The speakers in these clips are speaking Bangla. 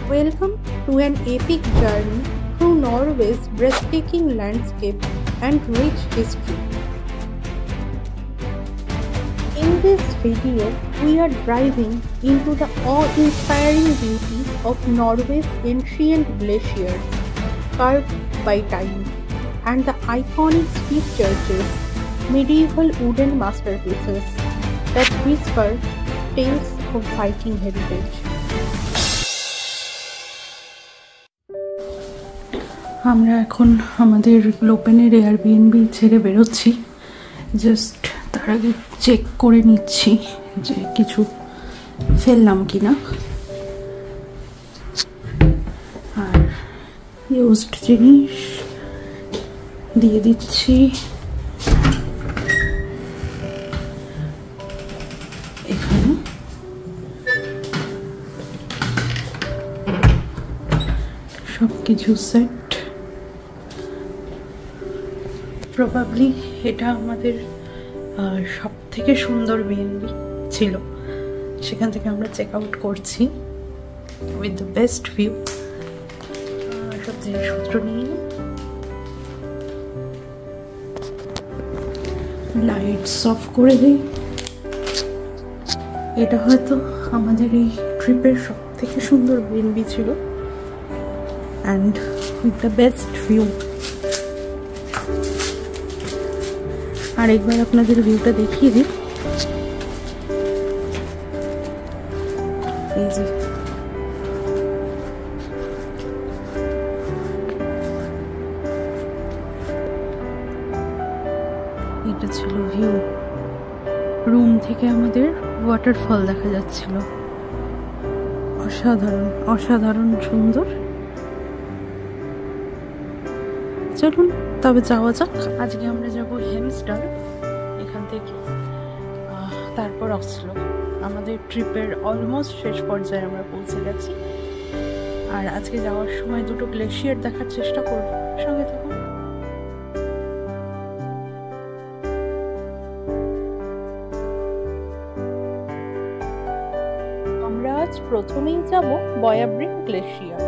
Welcome to an epic journey through Norway's breathtaking landscape and rich history. In this video, we are driving into the awe-inspiring beauty of Norway's ancient glaciers carved by time and the iconic steep churches, medieval wooden masterpieces that whisper tales of Viking heritage. আমরা এখন আমাদের গ্লোপেনের এয়ারবিএনবি ছেড়ে বেরোচ্ছি। জাস্ট তার আগে চেক করে নিচ্ছি যে কিছু ফেললাম কিনা। আর ইউজড জিনিস দিয়ে দিচ্ছি এখানে। সব কিছু সেট। প্রবাবলি এটা আমাদের সব থেকে সুন্দর বিএনবি ছিল। সেখান থেকে আমরা চেক আউট করছি উইথ দ্য বেস্ট ভিউ। সব জিনিসপত্র নিয়ে লাইটস অফ করে দিই। এটা হয়তো আমাদের এই ট্রিপের সব থেকে সুন্দর বিএনবি ছিল and with the best view. আরেকবার আপনাদের ভিউটা দেখিয়ে দিই। এই যে এটা ছিল ভিউ। রুম থেকে আমাদের ওয়াটারফল দেখা যাচ্ছিল। অসাধারণ অসাধারণ সুন্দর। চলুন তবে যাওয়া যাক। আজকে আমরা যাব হেমসডাল, এখান থেকে তারপর অসলো। আমাদের ট্রিপের অলমোস্ট শেষ পর্যায়ে আমরা পৌঁছে গেছি। আর আজকে যাওয়ার সময় দুটো গ্লেশিয়ার দেখার চেষ্টা করব। সঙ্গে থাকুন। আমরা আজ প্রথমেই যাব বয়াব্রিন গ্লেশিয়ার।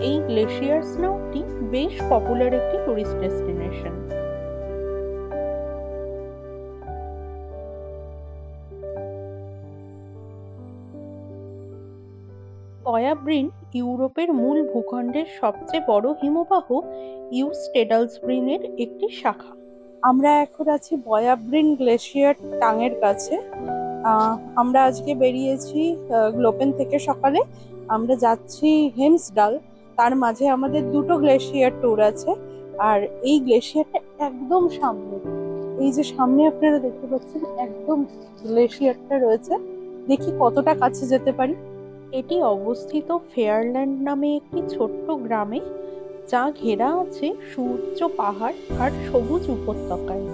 এই গ্লেশিয়ার স্নোটি বেশ পপুলার একটি টুরিস্ট ডেস্টিনেশন। বয়াব্রিন ইউরোপের মূল ভূখণ্ডের সবচেয়ে বড় হিমবাহ ইউস্টেডালসব্রিনের একটি শাখা। আমরা এখন আছি বয়াব্রিন গ্লেশিয়ার টাঙের কাছে। আমরা আজকে বেরিয়েছি গ্লোপেন থেকে সকালে। আমরা যাচ্ছি হেমসডাল। তার মাঝে আমাদের দুটো গ্লেশিয়ার ট্যুর আছে। আর এই গ্লেশিয়ারটা একদম সামনে, এই যে সামনে আপনারা দেখতে পাচ্ছেন একদম গ্লেশিয়ারটা রয়েছে। দেখি কতটা কাছে যেতে পারি। এটি অবস্থিত ফেয়ারল্যান্ড নামে একটি ছোট্ট গ্রামে, যা ঘেরা আছে সুউচ্চ পাহাড় আর সবুজ উপত্যকায়।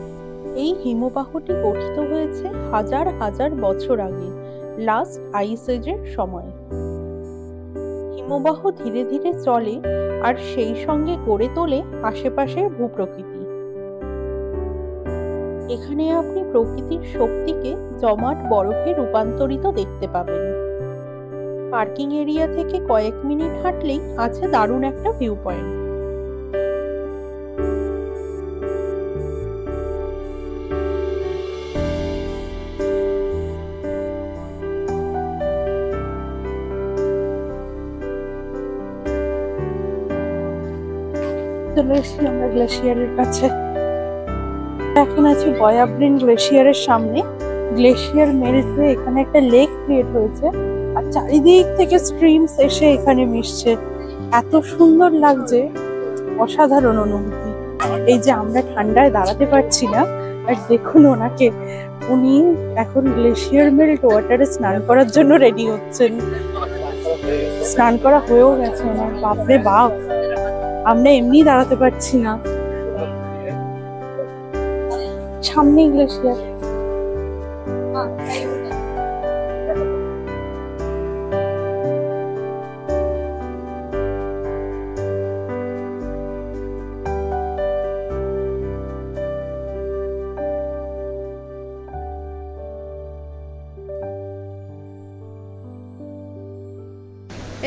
এই হিমবাহটি গঠিত হয়েছে হাজার হাজার বছর আগে, লাস্ট আইস এজের সময়। হিমবাহ ধীরে ধীরে চলে আর সেই সঙ্গে গড়ে তোলে আশেপাশের ভূপ্রকৃতি। এখানে আপনি প্রকৃতির শক্তিকে জমাট বরফে রূপান্তরিত দেখতে পাবেন। পার্কিং এরিয়া থেকে কয়েক মিনিট হাঁটলেই আছে দারুণ একটা ভিউ পয়েন্ট। চলে এসেছি আমরা গ্লেশিয়ারের কাছে। এখন আছি বয়াব্রিন গ্লেশিয়ারের সামনে। গ্লেশিয়ার মেল্ট হয়ে এখানে একটা লেক ক্রিয়েট হয়েছে আর চারিদিক থেকে স্ট্রিমস এসে এখানে মিশছে। এত সুন্দর লাগছে, অসাধারণ অনুভূতি। এই যে আমরা ঠান্ডায় দাঁড়াতে পারছি না, আর দেখুন ওনাকে, উনি এখন গ্লেশিয়ার মেল্ট ওয়াটারে স্নান করার জন্য রেডি হচ্ছেন। স্নান করা হয়েও গেছে ওনার। বাপরে বাপ, আমরা এমনি দাঁড়াতে পারছি না। সামনে গ্লেশিয়ার।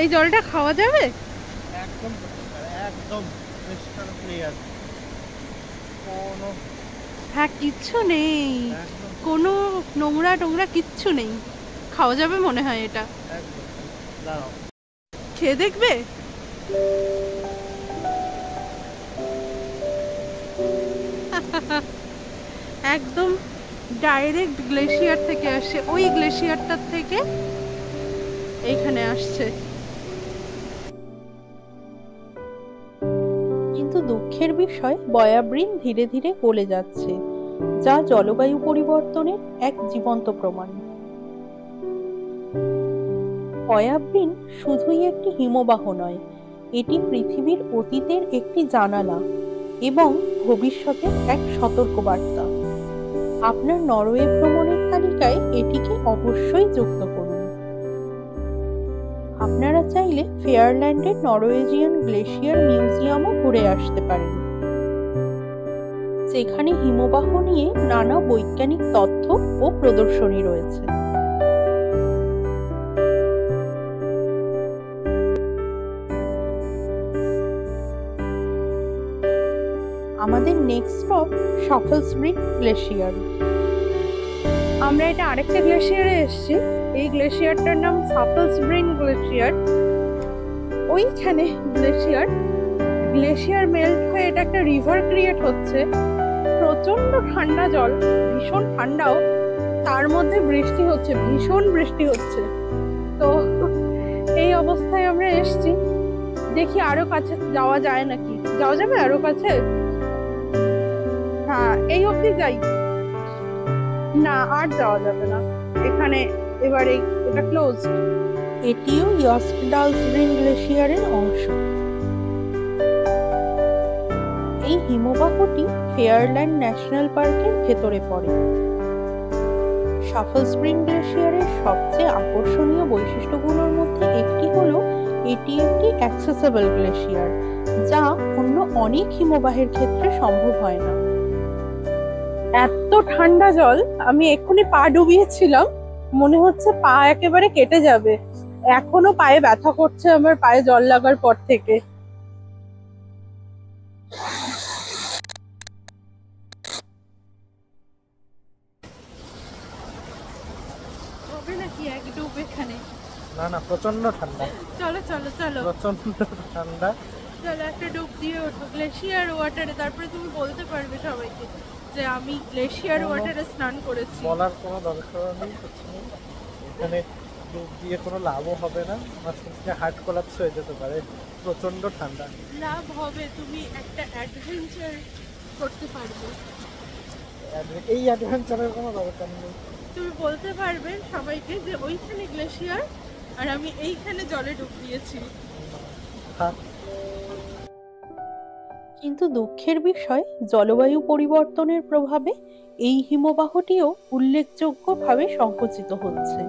এই জলটা খাওয়া যাবে? একদম একদম ক্রিস্টাল ক্লিয়ার, কোনো হ্যাঁ, কিচ্ছু নেই, একদম কোনো নোংরা টোংরা কিচ্ছু নেই, খাওয়া যাবে মনে হয় এটা। একদম। দাঁড়াও, খেয়ে দেখবে? একদম ডাইরেক্ট গ্লেশিয়ার থেকে আসছে, ওই গ্লেশিয়ারটার থেকে এইখানে আসছে। কিন্তু দুঃখের বিষয়, বয়াব্রিন ধীরে ধীরে গলে যাচ্ছে, যা জলবায়ু পরিবর্তনের এক জীবন্ত প্রমাণ। বয়াব্রিন শুধুই একটি হিমবাহ নয়, এটি পৃথিবীর অতীতের একটি জানালা এবং ভবিষ্যতের এক সতর্কবার্তা। আপনার নরওয়ে ভ্রমণের তালিকায় এটিকে অবশ্যই যুক্ত করুন। আপনারা চাইলে ফেয়ারল্যান্ডের নরওয়েজিয়ান গ্লেশিয়ার মিউজিয়ামও ঘুরে আসতে পারেন, যেখানে হিমবাহ নিয়ে নানা বৈজ্ঞানিক তথ্য ও প্রদর্শনী রয়েছে। আমাদের নেক্সট স্টপ শাফলসব্রিক গ্লেশিয়ার। আমরা এটা আরেকটা গ্লেশিয়ারে এসেছি, এই গ্লেশিয়ারটার নাম শাফলসব্রিক গ্লেশিয়ার। ওইখানে গ্লেশিয়ার মেল্ট হয়ে এটা একটা রিভার ক্রিয়েট হচ্ছে, প্রচন্ড ঠান্ডা জল, ভীষণ ঠান্ডাও, তার মধ্যে বৃষ্টি হচ্ছে, ভীষণ বৃষ্টি হচ্ছে। তো এই অবস্থায় আমরা এসেছি, দেখি আরো কাছে যাওয়া যায় নাকি। যাওয়া যাবে আরো কাছে? হ্যাঁ, এই অবধি যাই, না আর যাওয়া যাবে না এখানে, এবারে এটা ক্লোজ। এটিও ইয়স্টডালসব্রিং গ্লেশিয়ারের অংশ। এই হিমবাহটি ফেয়ারল্যান্ড ন্যাশনাল পার্কের ভেতরে পড়ে। শাফলসব্রিং গ্লেশিয়ারের সবচেয়ে আকর্ষণীয় বৈশিষ্ট্যগুলোর মধ্যে একটি হলো এটি একটি অ্যাক্সেসেবল গ্লেশিয়ার, যা অন্য অনেক হিমবাহের ক্ষেত্রে সম্ভব হয় না। এত ঠান্ডা জল, আমি এক্ষুনি পা ডুবিয়েছিলাম, মনে হচ্ছে পা একেবারে কেটে যাবে, এখনো পায়ে ব্যথা করছে আমার, পায়ে জল লাগার পর থেকে। হবে নাকি এক ডুব এখানে? না না, প্রচন্ড ঠান্ডা। চলো চলো চলো, প্রচন্ড ঠান্ডা। চলো একটা ডুব দিয়ে ওঠো গ্লেশিয়ার ওয়াটারে, তারপরে তুমি বলতে পারবে সবাইকে যে আমি গ্লেশিয়ার ওয়াটারে স্নান করেছি। বলার কোনো দরকার নেই, কিছু নেই। এখানে ডুব দিয়ে কোনো লাভও হবে না, মাঝখান থেকে হার্ট কোলাপস হয়ে যেতে পারে, প্রচন্ড ঠান্ডা। লাভ হবে, তুমি একটা অ্যাডভেঞ্চার করতে পারবে। এই অ্যাডভেঞ্চারের কোনো দরকার নেই। তুমি বলতে পারবে সবাইকে যে ওইখানে গ্লেশিয়ার আর আমি এইখানে জলে ডুব দিয়েছি। কিন্তু দুঃখের বিষয়, জলবায়ু পরিবর্তনের প্রভাবে এই হিমবাহটিও উল্লেখযোগ্যভাবে সংকুচিত হচ্ছে।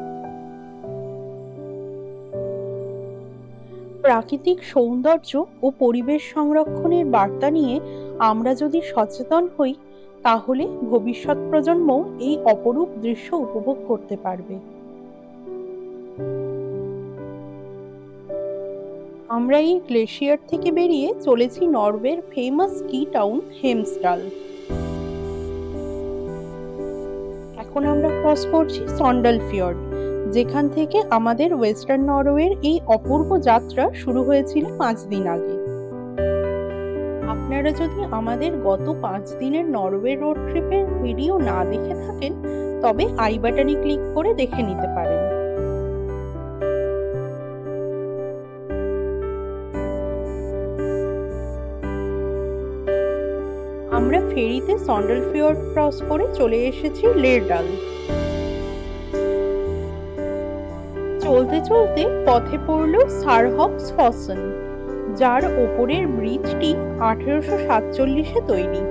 প্রাকৃতিক সৌন্দর্য ও পরিবেশ সংরক্ষণের বার্তা নিয়ে আমরা যদি সচেতন হই, তাহলে ভবিষ্যৎ প্রজন্ম এই অপরূপ দৃশ্য উপভোগ করতে পারবে। আমরা এই গ্লেশিয়ার থেকে বেরিয়ে চলেছি নরওয়ের ফেমাস স্কি টাউন হেমসডাল। এখন আমরা ক্রস করছি সন্ডালফিয়র্ড, যেখান থেকে আমাদের ওয়েস্টার্ন নরওয়ের এই অপূর্ব যাত্রা শুরু হয়েছিল 5 দিন আগে। আপনারা যদি আমাদের গত 5 দিনের নরওয়ে রোড ট্রিপের ভিডিও না দেখে থাকেন, তবে আই বাটনে ক্লিক করে দেখে নিতে পারেন। আমরা ফেরিতে সন্ডালফিয়র্ড ক্রস করে চলে এসেছি লেরডাল। চলতে চলতে পথে পড়ল সারহক্সফসন, যার ওপরের ব্রিজটি 1847-এ তৈরি।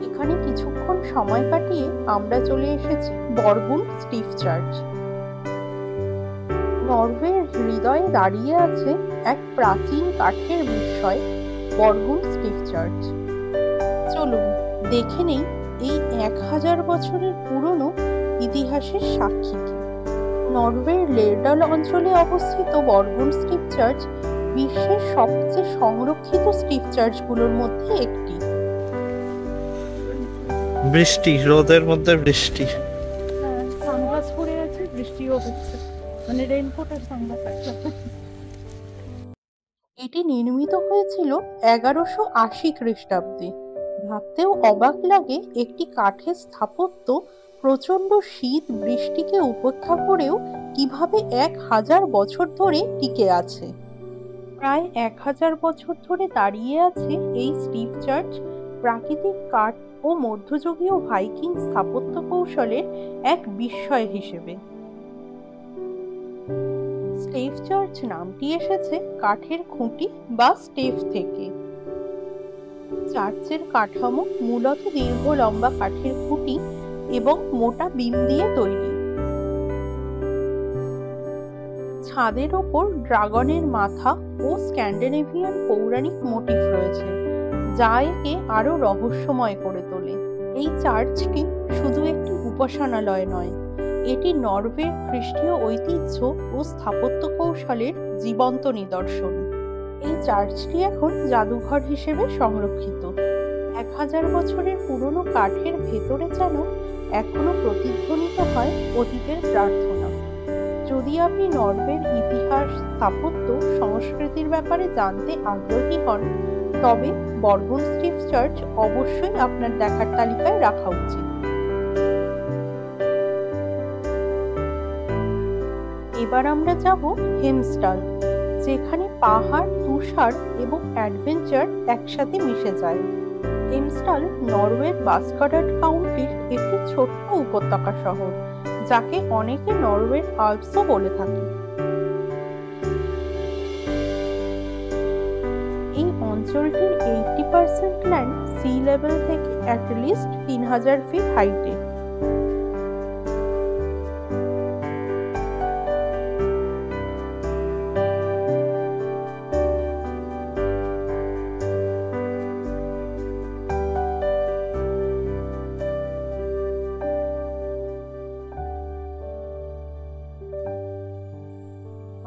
এখানে কিছুক্ষণ সময় কাটিয়ে আমরা চলে এসেছি বরগুন্ড স্টিফ চার্চ। নরওয়ের হৃদয়ে দাঁড়িয়ে আছে এক প্রাচীন কাঠের বিস্ময়, বরগুন্ড স্টিভ চার্চ। চলুন দেখে নেই এই 1000 বছরের পুরনো ইতিহাসের সাক্ষী কি। নরওয়ের লেরডাল অঞ্চলে অবস্থিত বরগুন্ড স্টিভ চার্চ বিশ্বের সবচেয়ে সংরক্ষিত স্টিভ চার্চগুলোর মধ্যে একটি। বৃষ্টি, রোদের মধ্যে বৃষ্টি। সানগ্লাস পরে আছে, বৃষ্টিও হচ্ছে, মানে রেইনকোট আর সানগ্লাস একসাথে। এটি নির্মিত হয়েছিল 1180 খ্রিস্টাব্দে। ভাবতেও অবাক লাগে একটি কাঠের স্থাপত্য প্রচন্ড শীত বৃষ্টিকে উপেক্ষা করেও কিভাবে 1000 বছর ধরে টিকে আছে। প্রায় 1000 বছর ধরে দাঁড়িয়ে আছে এই স্টিভ চার্চ প্রাকৃতিক কাঠ ও মধ্যযুগীয় ভাইকিং স্থাপত্য কৌশলের এক বিস্ময় হিসেবে। স্টেভ চার্চ নামটি এসেছে কাঠের খুঁটি বা স্টেভ থেকে। চার্চের কাঠামো মূলত দীর্ঘ লম্বা কাঠের খুঁটি এবং মোটা বিম দিয়ে তৈরি। ছাদের ওপর ড্রাগনের মাথা ও স্ক্যান্ডিনেভিয়ান পৌরাণিক মোটিফ রয়েছে, যা একে আরো রহস্যময় করে তোলে। এই চার্চটি শুধু একটি উপাসনালয় নয়, এটি নরওয়ের খ্রিস্টীয় ঐতিহ্য ও স্থাপত্য কৌশলের জীবন্ত নিদর্শন। এই চার্চটি এখন জাদুঘর হিসেবে সংরক্ষিত। 1000 বছরের পুরনো কাঠের ভেতরে যেন এখনো প্রতিধ্বনিত হয় অতীতের প্রার্থনা। যদি আপনি নরওয়ের ইতিহাস, স্থাপত্য, সংস্কৃতির ব্যাপারে জানতে আগ্রহী হন, তবে বরগুন্ড স্টিভ চার্চ অবশ্যই আপনার দেখার তালিকায় রাখা উচিত। এবার আমরা যাব হেমস্টাল, যেখানে পাহাড়, তুষার এবং অ্যাডভেঞ্চার একসাথে মিশে যায়। হেমস্টাল নরওয়ের বাস্কাডাট কাউন্টির একটি ছোট্ট উপত্যকা শহর, যাকে অনেকে নরওয়ের আল্পসও বলে থাকে। এই অঞ্চলটির 80% ল্যান্ড সি লেভেল থেকে অ্যাটলিস্ট 3000 ফিট হাইটে।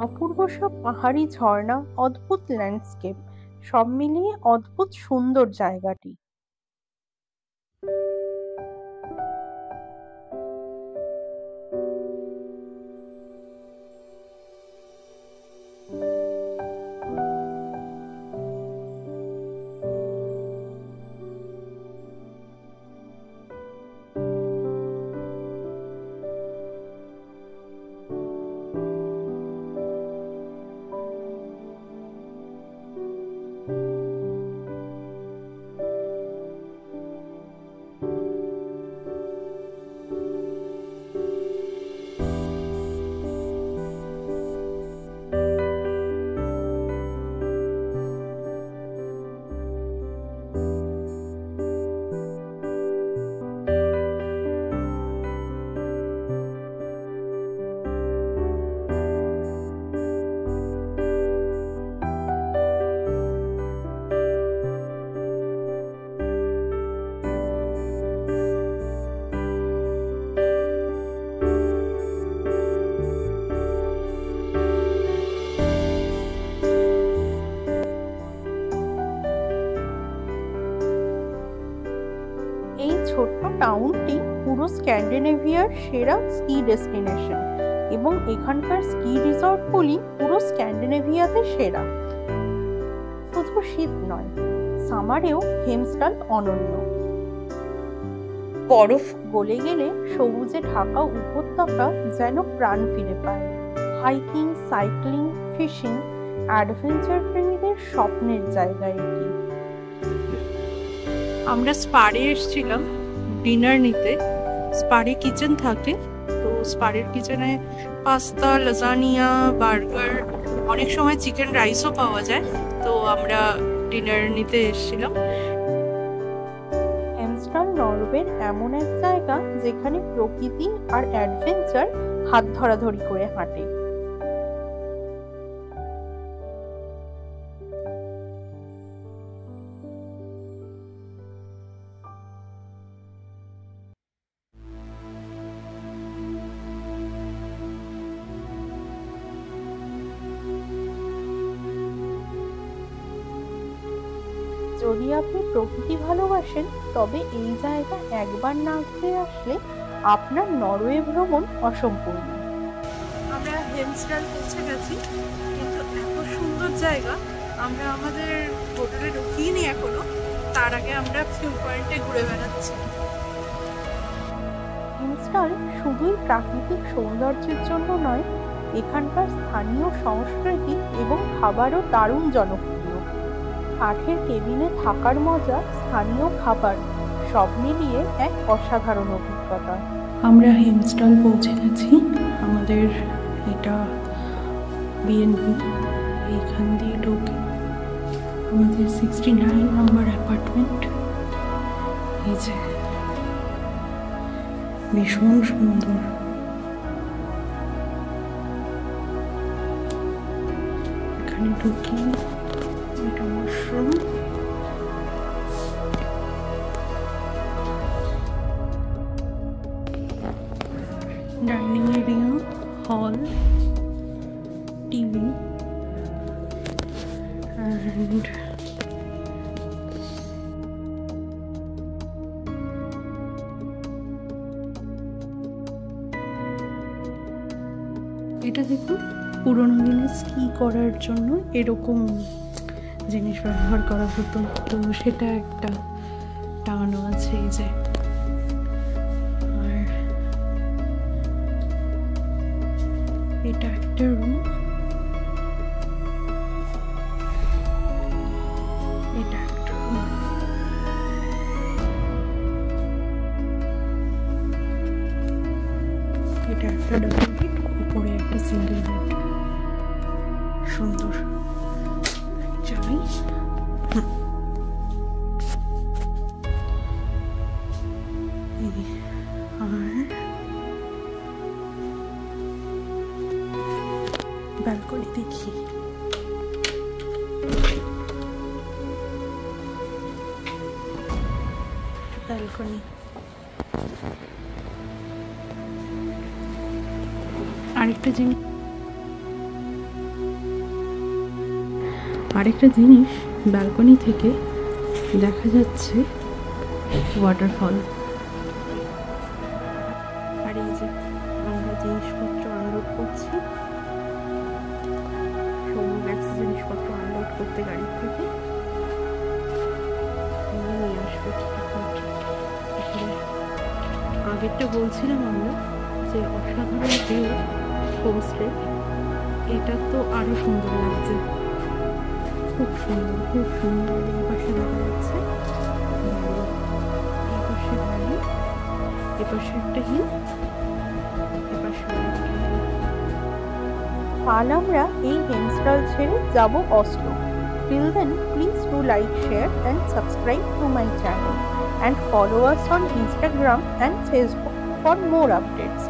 অপূর্ব সব পাহাড়ি ঝর্ণা, অদ্ভুত ল্যান্ডস্কেপ, সব মিলিয়ে অদ্ভুত সুন্দর জায়গাটি। ছোট্ট টাউনটি পুরো স্ক্যান্ডিনেভিয়ার সেরা স্কি ডেস্টিনেশন এবং এখানকার স্কি রিসর্টগুলি পুরো স্ক্যান্ডিনেভিয়াতে সেরা। শুধু শীত নয়, সামারেও হেমস্টাল অনন্য। বরফ গলে গেলে সবুজে ঢাকা উপত্যকা যেন প্রাণ ফিরে পায়। হাইকিং, সাইক্লিং, ফিশিং, অ্যাডভেঞ্চার প্রেমীদের স্বপ্নের জায়গা এটি। আমরা স্পারে এসেছিলাম ডিনার নিতে। স্পারে কিচেন থাকে, তো স্পারের কিচেনে পাস্তা, লাজানিয়া, বার্গার, অনেক সময় চিকেন রাইসও পাওয়া যায়। তো আমরা ডিনার নিতে এসেছিলাম। হেমস্টাল নরওয়ের এমন এক জায়গা যেখানে প্রকৃতি আর অ্যাডভেঞ্চার হাত ধরাধরি করে হাঁটে। যদি আপনি প্রকৃতি ভালোবাসেন তবে এই জায়গা একবার না ঘুরে আসলে আপনার নরওয়ে ভ্রমণ অসম্পূর্ণ। আমরা হেমস্টাল পৌঁছে গেছি, কিন্তু এত সুন্দর জায়গা, আমরা আমাদের হোটেলে ঢুকিনি এখনো, তার আগে আমরা ভিউ পয়েন্টে ঘুরে বেড়াচ্ছি। হেমস্টাল শুধুই প্রাকৃতিক সৌন্দর্যের জন্য নয়, এখানকার স্থানীয় সংস্কৃতি এবং খাবারও দারুণ জনপ্রিয়। কাঠের কেবিনে থাকার মজা, স্থানীয় খাবার, সব মিলিয়ে এক অসাধারণ অভিজ্ঞতা। আমরা হেমস্টাল পৌঁছে গেছি। আমাদের এটা বিএনপি, এইখান দিয়ে ঢোকে আমাদের 69 নম্বর অ্যাপার্টমেন্ট। এই যে ভীষণ সুন্দর। এখানে ঢুকি, এটা ওয়াশরুম। ডাইনিং এরিয়া, হল, টিভি and এটা দেখুন, পুরোনো দিনে স্কি করার জন্য এরকম জিনিস ব্যবহার করা হতো, তো সেটা একটা টাঙানো আছে এই যে। আর এটা একটা রুম, এটা একটা রুম। এটা একটা ডাবল বেড, উপরে একটা সিঙ্গেল বেড। সুন্দর। চালাই। আর ব্যালকনি দেখি। ব্যালকনি। আরেকটা জিনিস ব্যালকনি থেকে দেখা যাচ্ছে ওয়াটারফল। আর এই যে আমরা জিনিসপত্র আনলোড করছি, সৌম্য গেছে জিনিসপত্র আনলোড করতে গাড়ি থেকে, নিয়ে আসবে ঠিকঠাক। আগেরটা বলছিলাম আমরা যে অসাধারণ ভিউ হোমস্টে, এটা তো আরো সুন্দর লাগছে, খুব সুন্দর, খুব সুন্দর। এই পাশে দেখা যাচ্ছে, এই পাশে ভ্যালি, এ পাশে একটা হিল, এ পাশে কাল আমরা এই হেমস্টাল ছেড়ে যাব Oslo. Till then, please do like, share and subscribe to my channel and follow us on Instagram and Facebook for more updates.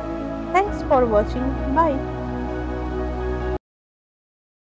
Thanks for watching. Bye.